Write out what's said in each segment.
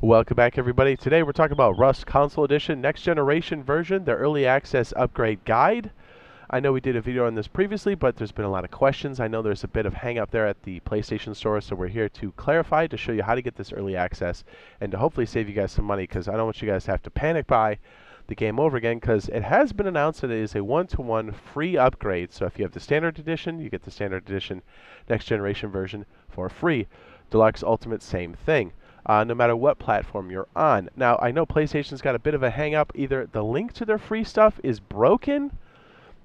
Welcome back, everybody. Today we're talking about Rust Console Edition, next generation version, the early access upgrade guide. I know we did a video on this previously, but there's been a lot of questions. I know there's a bit of hang up there at the PlayStation Store, so we're here to clarify, to show you how to get this early access, and to hopefully save you guys some money, because I don't want you guys to have to panic buy the game over again, because it has been announced that it is a one-to-one free upgrade. So if you have the standard edition, you get the standard edition next generation version for free. Deluxe Ultimate, same thing. No matter what platform you're on. Now, I know PlayStation's got a bit of a hang-up. Either the link to their free stuff is broken,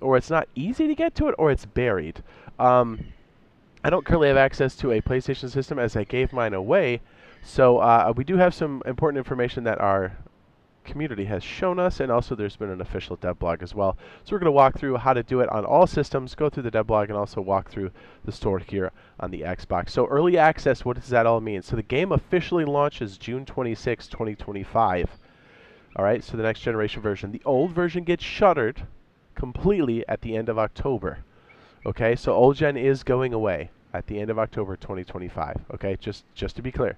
or it's not easy to get to it, or it's buried. I don't currently have access to a PlayStation system, as I gave mine away. So we do have some important information that our community has shown us, and also there's been an official dev blog as well. So we're going to walk through how to do it on all systems, go through the dev blog, and also walk through the store here on the Xbox. So early access, what does that all mean? So the game officially launches June 26, 2025. All right, so the next generation version. The old version gets shuttered completely at the end of October. Okay, so old gen is going away at the end of October 2025. Okay, just to be clear.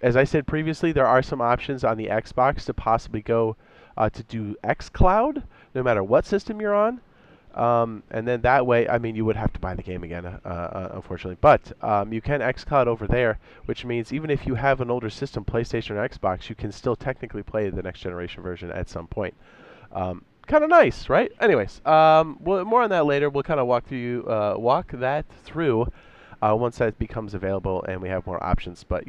As I said previously, there are some options on the Xbox to possibly go to do xCloud, no matter what system you're on. And then that way, I mean, you would have to buy the game again, unfortunately. But you can xCloud over there, which means even if you have an older system, PlayStation or Xbox, you can still technically play the next generation version at some point. Kind of nice, right? Anyways, more on that later. We'll kind of walk that through once that becomes available and we have more options. But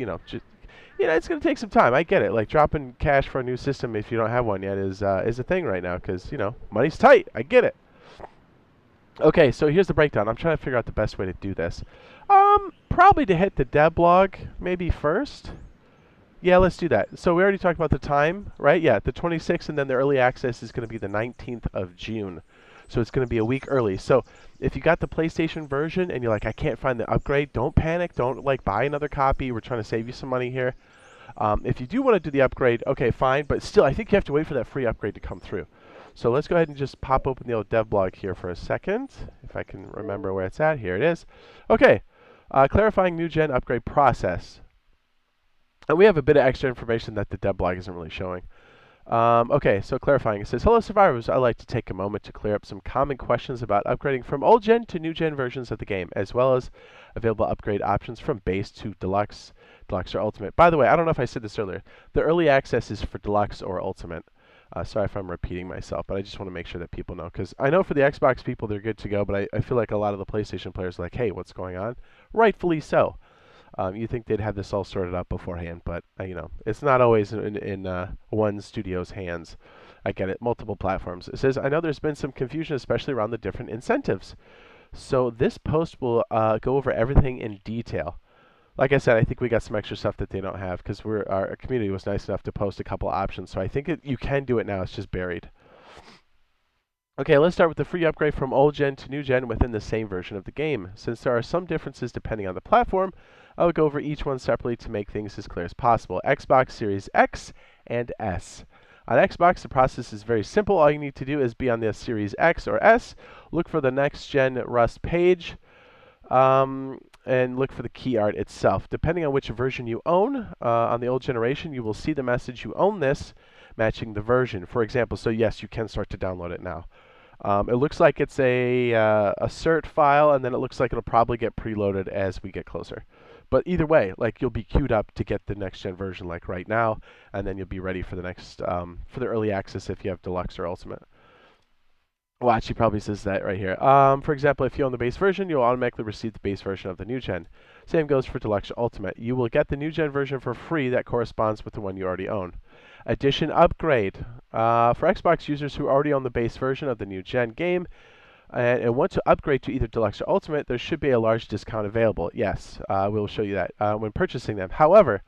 it's going to take some time. I get it. Like dropping cash for a new system if you don't have one yet is a thing right now because money's tight. I get it. Okay, so here's the breakdown. I'm trying to figure out the best way to do this. Probably to hit the dev blog maybe first. Yeah, let's do that. So we already talked about the time, right? Yeah, the 26th, and then the early access is going to be the 19th of June. So it's going to be a week early. So if you got the PlayStation version and you're like, I can't find the upgrade, don't panic. Don't buy another copy. We're trying to save you some money here. If you do want to do the upgrade, okay, fine. But still, I think you have to wait for that free upgrade to come through. So let's go ahead and just pop open the old dev blog here for a second, if I can remember where it's at. Here it is. Okay, clarifying new gen upgrade process. And we have a bit of extra information that the dev blog isn't really showing. Okay, so clarifying. It says, hello survivors, I'd like to take a moment to clear up some common questions about upgrading from old gen to new gen versions of the game, as well as available upgrade options from base to deluxe, deluxe or ultimate. By the way, I don't know if I said this earlier. The early access is for deluxe or ultimate. Sorry if I'm repeating myself, but I just want to make sure that people know. Because I know for the Xbox people, they're good to go, but I feel like a lot of the PlayStation players are like, hey, what's going on? Rightfully so. You think they'd have this all sorted out beforehand, but it's not always in one studio's hands. I get it. Multiple platforms. It says, I know there's been some confusion, especially around the different incentives. So this post will go over everything in detail. Like I said, I think we got some extra stuff that they don't have because our community was nice enough to post a couple options. So I think you can do it now. It's just buried. Okay, let's start with the free upgrade from old gen to new gen within the same version of the game. Since there are some differences depending on the platform, I will go over each one separately to make things as clear as possible. Xbox Series X and S. On Xbox, the process is very simple. All you need to do is be on the Series X or S, look for the next gen Rust page, and look for the key art itself. Depending on which version you own, on the old generation, you will see the message you own this, matching the version. For example, so yes, you can start to download it now. It looks like it's a cert file, and then it looks like it'll probably get preloaded as we get closer. But either way, like you'll be queued up to get the next gen version like right now, and then you'll be ready for the next for the early access if you have deluxe or ultimate. Watch, he probably says that right here. For example, if you own the base version, you'll automatically receive the base version of the new gen. Same goes for deluxe or ultimate. You will get the new gen version for free that corresponds with the one you already own. Edition upgrade. For Xbox users who already own the base version of the new gen game and want to upgrade to either deluxe or ultimate, there should be a large discount available. Yes, we'll show you that when purchasing them. However,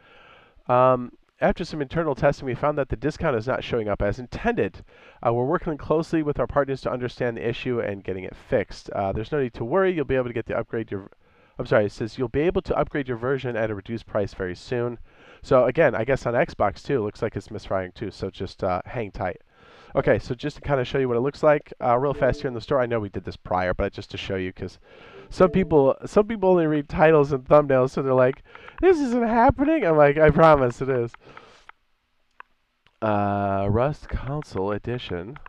after some internal testing, we found that the discount is not showing up as intended. We're working closely with our partners to understand the issue and getting it fixed. There's no need to worry. You'll be able to get the upgrade. It says you'll be able to upgrade your version at a reduced price very soon. So again, I guess on Xbox too, it looks like it's misfiring too. So just hang tight. Okay, so just to kind of show you what it looks like real fast here in the store. I know we did this prior, but just to show you because some people only read titles and thumbnails, so they're like, "This isn't happening." I'm like, "I promise it is." Rust Console Edition,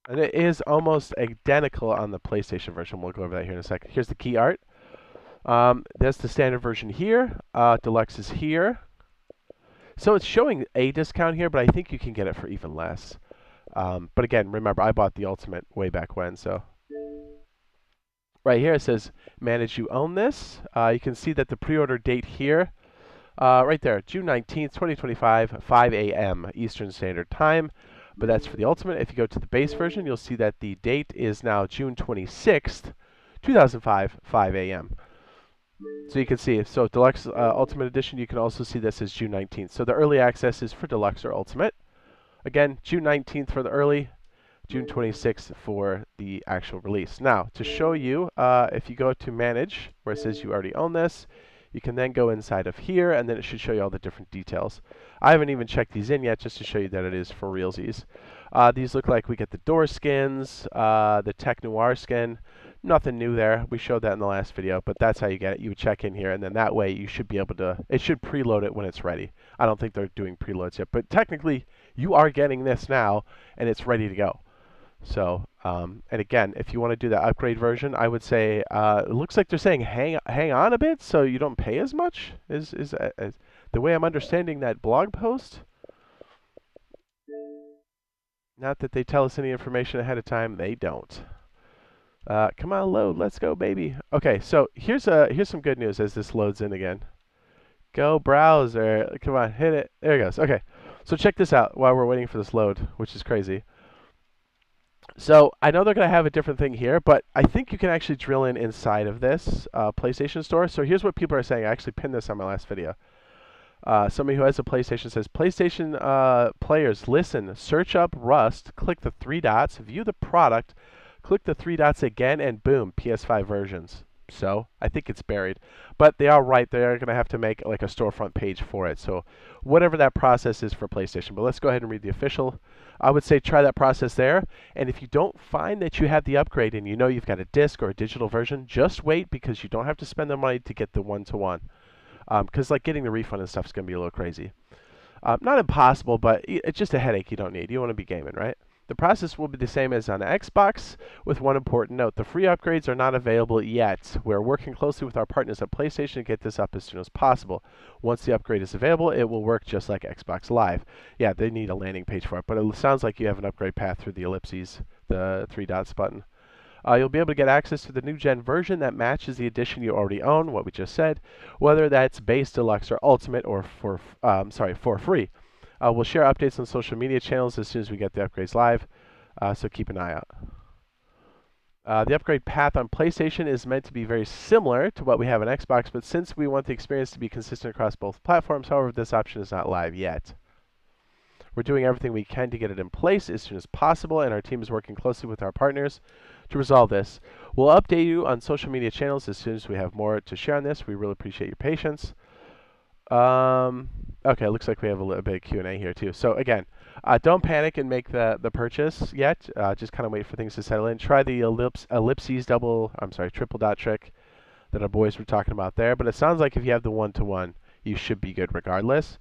and it is almost identical on the PlayStation version. We'll go over that here in a second. Here's the key art. That's the standard version here. Deluxe is here. So it's showing a discount here, but I think you can get it for even less. But again, remember, I bought the Ultimate way back when, so. Right here it says, manage, you own this. You can see that the pre-order date here, right there, June 19th, 2025, 5 a.m. Eastern Standard Time. But that's for the Ultimate. If you go to the base version, you'll see that the date is now June 26th, 2005, 5 a.m. So you can see, so Deluxe Ultimate Edition, you can also see this as June 19th. So the early access is for Deluxe or Ultimate. Again, June 19th for the early, June 26th for the actual release. Now, to show you, if you go to Manage, where it says you already own this, you can then go inside of here, and then it should show you all the different details. I haven't even checked these in yet, just to show you that it is for realsies. These look like we get the door skins, the Tech Noir skin. Nothing new there. We showed that in the last video, but that's how you get it. You would check in here, and then that way you should be able to, it should preload it when it's ready. I don't think they're doing preloads yet, but technically you are getting this now, and it's ready to go. So, and again, if you want to do the upgrade version, I would say, it looks like they're saying hang on a bit so you don't pay as much, is the way I'm understanding that blog post. Not that they tell us any information ahead of time, they don't. Come on, load. Let's go, baby. Okay, so here's some good news as this loads in again. Go browser. Come on, hit it. There it goes. Okay, so check this out while we're waiting for this load, which is crazy. So I know they're going to have a different thing here, but I think you can actually drill in inside of this PlayStation Store. So here's what people are saying. I actually pinned this on my last video. Somebody who has a PlayStation says, PlayStation players, listen, search up Rust, click the 3 dots, view the product, click the 3 dots again, and boom, PS5 versions. So I think it's buried. But they are right. They are going to have to make like a storefront page for it. So whatever that process is for PlayStation. But let's go ahead and read the official. I would say try that process there. And if you don't find that you have the upgrade and you know you've got a disc or a digital version, just wait because you don't have to spend the money to get the one-to-one. Because like getting the refund and stuff is going to be a little crazy. Not impossible, but it's just a headache you don't need. You want to be gaming, right? The process will be the same as on Xbox, with one important note. The free upgrades are not available yet. We're working closely with our partners at PlayStation to get this up as soon as possible. Once the upgrade is available, it will work just like Xbox Live. Yeah, they need a landing page for it, but it sounds like you have an upgrade path through the ellipses, the 3 dots button. You'll be able to get access to the new gen version that matches the edition you already own, what we just said, whether that's base, deluxe, or ultimate, or for free. We'll share updates on social media channels as soon as we get the upgrades live, so keep an eye out. The upgrade path on PlayStation is meant to be very similar to what we have on Xbox, but since we want the experience to be consistent across both platforms, however, this option is not live yet. We're doing everything we can to get it in place as soon as possible, and our team is working closely with our partners to resolve this. We'll update you on social media channels as soon as we have more to share on this. We really appreciate your patience. Okay, looks like we have a little bit of Q&A here too. So again, don't panic and make the purchase yet. Just kind of wait for things to settle in. Try the triple dot trick that our boys were talking about there. But it sounds like if you have the one-to-one, you should be good regardless.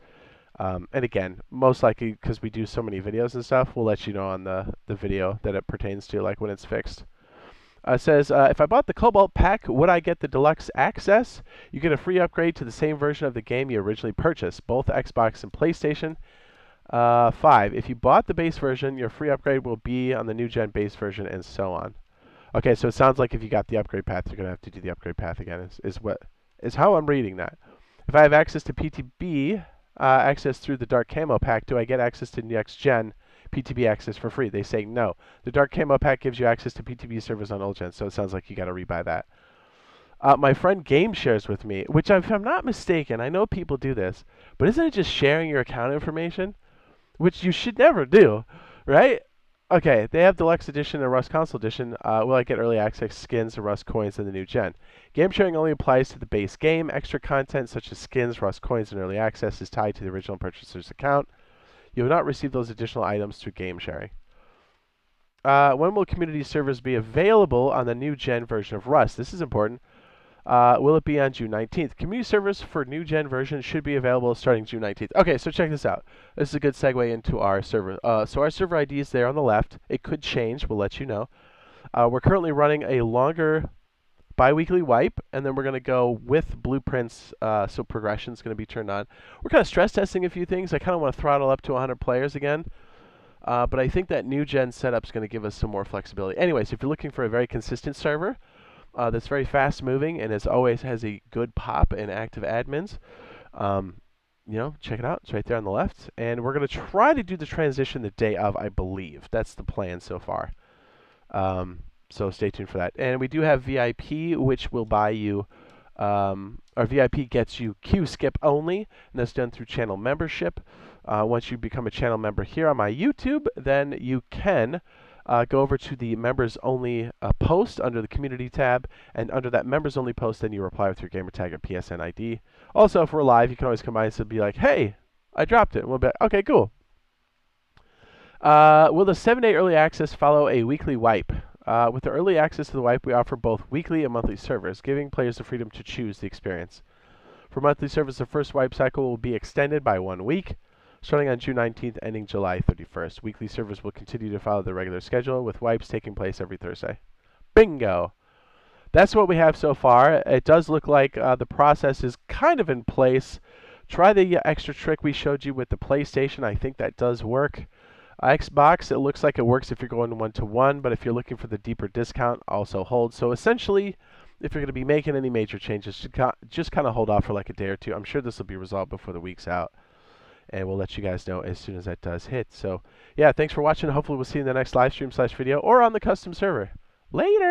And again, most likely because we do so many videos and stuff, we'll let you know on the video that it pertains to, like when it's fixed. It says, if I bought the Cobalt pack, would I get the deluxe access? You get a free upgrade to the same version of the game you originally purchased, both Xbox and PlayStation. 5, if you bought the base version, your free upgrade will be on the new gen base version, and so on. Okay, so it sounds like if you got the upgrade path, you're going to have to do the upgrade path again, is how I'm reading that. If I have access to PTB, access through the Dark Camo pack, do I get access to next gen PTB access for free? They say no. The Dark Camo pack gives you access to PTB servers on old gen, so it sounds like you got to rebuy that. My friend Game shares with me, which if I'm not mistaken, I know people do this, but isn't it just sharing your account information? Which you should never do, right? Okay, they have Deluxe Edition and Rust Console Edition. Will I get early access skins and Rust coins in the new gen? Game sharing only applies to the base game. Extra content such as skins, Rust coins, and early access is tied to the original purchaser's account. You will not receive those additional items through game sharing. When will community servers be available on the new gen version of Rust? This is important. Will it be on June 19th? Community servers for new gen version should be available starting June 19th. Okay, so check this out. This is a good segue into our server. So our server ID is there on the left. It could change. We'll let you know. We're currently running a longer bi-weekly wipe, and then we're going to go with blueprints, so progression is going to be turned on. We're kind of stress testing a few things. I kind of want to throttle up to 100 players again, but I think that new gen setup is going to give us some more flexibility. Anyways, if you're looking for a very consistent server that's very fast moving and as always has a good pop and active admins, you know, check it out. It's right there on the left, and we're going to try to do the transition the day of, I believe. That's the plan so far. So stay tuned for that. And we do have VIP, which will buy you, our VIP gets you queue skip only, and that's done through channel membership. Once you become a channel member here on my YouTube, then you can go over to the members only post under the community tab, and under that members only post, then you reply with your gamer tag or PSN ID. Also, if we're live, you can always come by and be like, hey, I dropped it. And we'll be like, okay, cool. Will the 7-day early access follow a weekly wipe? With the early access to the wipe, we offer both weekly and monthly servers, giving players the freedom to choose the experience. For monthly servers, the first wipe cycle will be extended by 1 week, starting on June 19th, ending July 31st. Weekly servers will continue to follow the regular schedule, with wipes taking place every Thursday. Bingo! That's what we have so far. It does look like the process is kind of in place. Try the extra trick we showed you with the PlayStation. I think that does work. Xbox, it looks like it works if you're going 1-to-1, but if you're looking for the deeper discount, also holds. So essentially, if you're going to be making any major changes, just kind of hold off for like a day or two. I'm sure this will be resolved before the week's out, and we'll let you guys know as soon as that does hit. So yeah, thanks for watching. Hopefully we'll see you in the next live stream /video or on the custom server. Later!